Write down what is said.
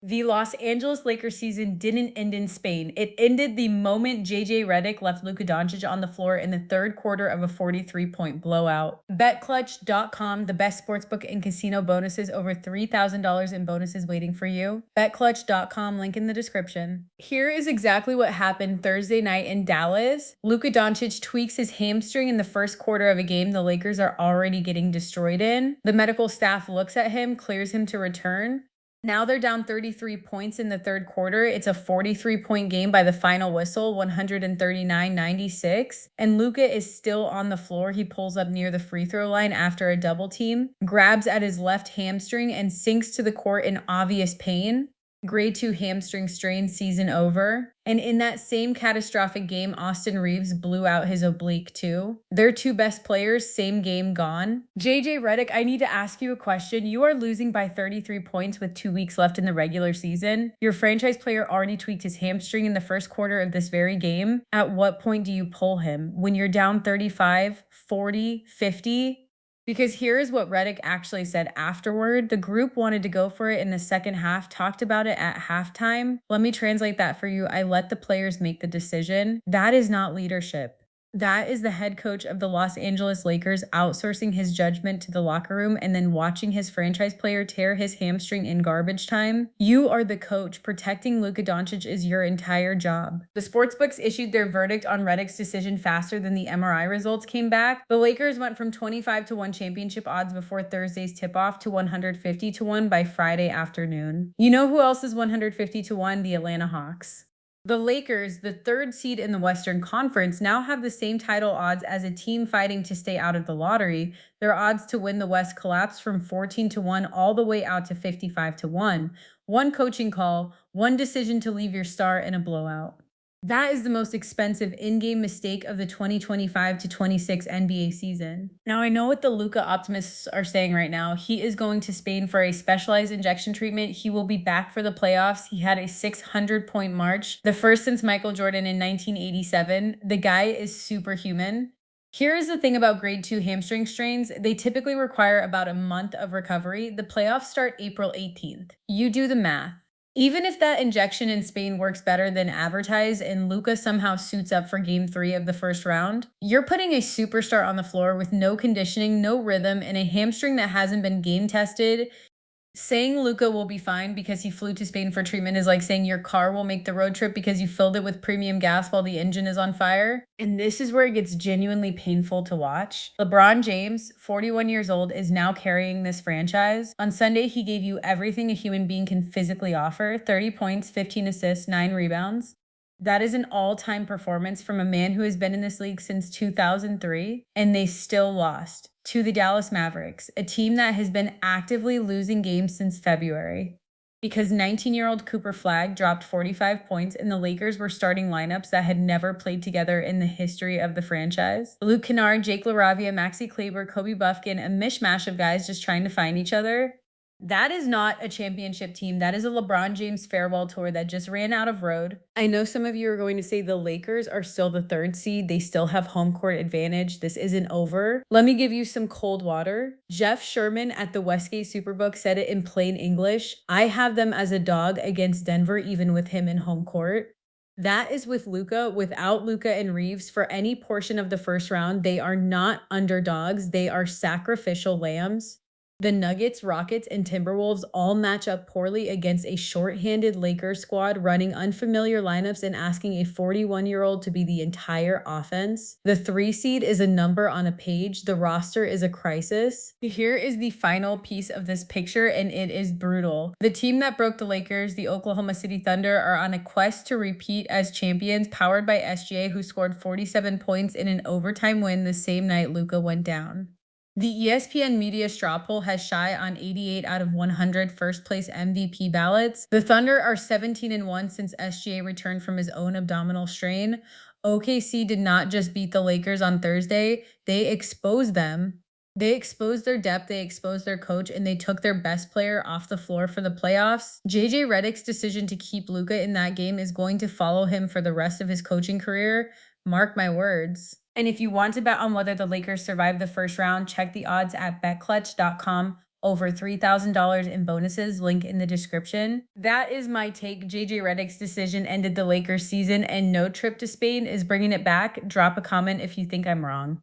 The Los Angeles Lakers season didn't end in Spain. It ended the moment JJ Redick left Luka Doncic on the floor in the third quarter of a 43-point blowout. BetClutch.com, the best sportsbook and casino bonuses, over $3,000 in bonuses waiting for you. BetClutch.com, link in the description. Here is exactly what happened Thursday night in Dallas. Luka Doncic tweaks his hamstring in the first quarter of a game the Lakers are already getting destroyed in. The medical staff looks at him, clears him to return. Now they're down 33 points in the third quarter. It's a 43-point game by the final whistle, 139-96. And Luka is still on the floor. He pulls up near the free throw line after a double team, grabs at his left hamstring, and sinks to the court in obvious pain. Grade 2 hamstring strain, season over. And in that same catastrophic game, Austin Reeves blew out his oblique too. Their two best players, same game, gone. JJ Redick, I need to ask you a question. You are losing by 33 points with 2 weeks left in the regular season. Your franchise player already tweaked his hamstring in the first quarter of this very game. At what point do you pull him? When you're down 35, 40, 50? Because here's what Redick actually said afterward. The group wanted to go for it in the second half, talked about it at halftime. Let me translate that for you. I let the players make the decision. That is not leadership. That is the head coach of the Los Angeles Lakers outsourcing his judgment to the locker room and then watching his franchise player tear his hamstring in garbage time. You are the coach. Protecting Luka Doncic is your entire job. The sportsbooks issued their verdict on Redick's decision faster than the MRI results came back. The Lakers went from 25-1 championship odds before Thursday's tip-off to 150-1 by Friday afternoon. You know who else is 150-1? The Atlanta Hawks. The Lakers, the third seed in the Western Conference, now have the same title odds as a team fighting to stay out of the lottery. Their odds to win the West collapsed from 14-1 all the way out to 55-1. One coaching call, one decision to leave your star in a blowout. That is the most expensive in-game mistake of the 2025-26 NBA season. Now, I know what the Luka optimists are saying right now. He is going to Spain for a specialized injection treatment. He will be back for the playoffs. He had a 600-point march, the first since Michael Jordan in 1987. The guy is superhuman. Here is the thing about grade 2 hamstring strains. They typically require about a month of recovery. The playoffs start April 18th. You do the math. Even if that injection in Spain works better than advertised and Luka somehow suits up for game 3 of the first round, you're putting a superstar on the floor with no conditioning, no rhythm, and a hamstring that hasn't been game tested. Saying Luka will be fine because he flew to Spain for treatment is like saying your car will make the road trip because you filled it with premium gas while the engine is on fire. And this is where it gets genuinely painful to watch. LeBron James, 41 years old, is now carrying this franchise. On Sunday, he gave you everything a human being can physically offer: 30 points, 15 assists, 9 rebounds. That is an all-time performance from a man who has been in this league since 2003, and they still lost to the Dallas Mavericks, a team that has been actively losing games since February. Because 19-year-old Cooper Flagg dropped 45 points and the Lakers were starting lineups that had never played together in the history of the franchise. Luke Kennard, Jake LaRavia, Maxi Kleber, Kobe Buffkin, a mishmash of guys just trying to find each other. That is not a championship team. That is a LeBron James farewell tour that just ran out of road. I know some of you are going to say the Lakers are still the third seed. They still have home court advantage. This isn't over. Let me give you some cold water. Jeff Sherman at the Westgate Superbook said it in plain English. I have them as a dog against Denver, even with him in home court. That is with Luka. Without Luka and Reeves, for any portion of the first round, they are not underdogs. They are sacrificial lambs. The Nuggets, Rockets, and Timberwolves all match up poorly against a shorthanded Lakers squad running unfamiliar lineups and asking a 41-year-old to be the entire offense. The 3 seed is a number on a page. The roster is a crisis. Here is the final piece of this picture, and it is brutal. The team that broke the Lakers, the Oklahoma City Thunder, are on a quest to repeat as champions, powered by SGA, who scored 47 points in an overtime win the same night Luka went down. The ESPN media straw poll has Shai on 88 out of 100 first-place MVP ballots. The Thunder are 17-1 since SGA returned from his own abdominal strain. OKC did not just beat the Lakers on Thursday. They exposed them. They exposed their depth, they exposed their coach, and they took their best player off the floor for the playoffs. JJ Redick's decision to keep Luka in that game is going to follow him for the rest of his coaching career. Mark my words. And if you want to bet on whether the Lakers survive the first round, check the odds at betclutch.com. over $3,000 in bonuses, link in the description. That is my take. JJ Redick's decision ended the Lakers season, and no trip to Spain is bringing it back. Drop a comment if you think I'm wrong.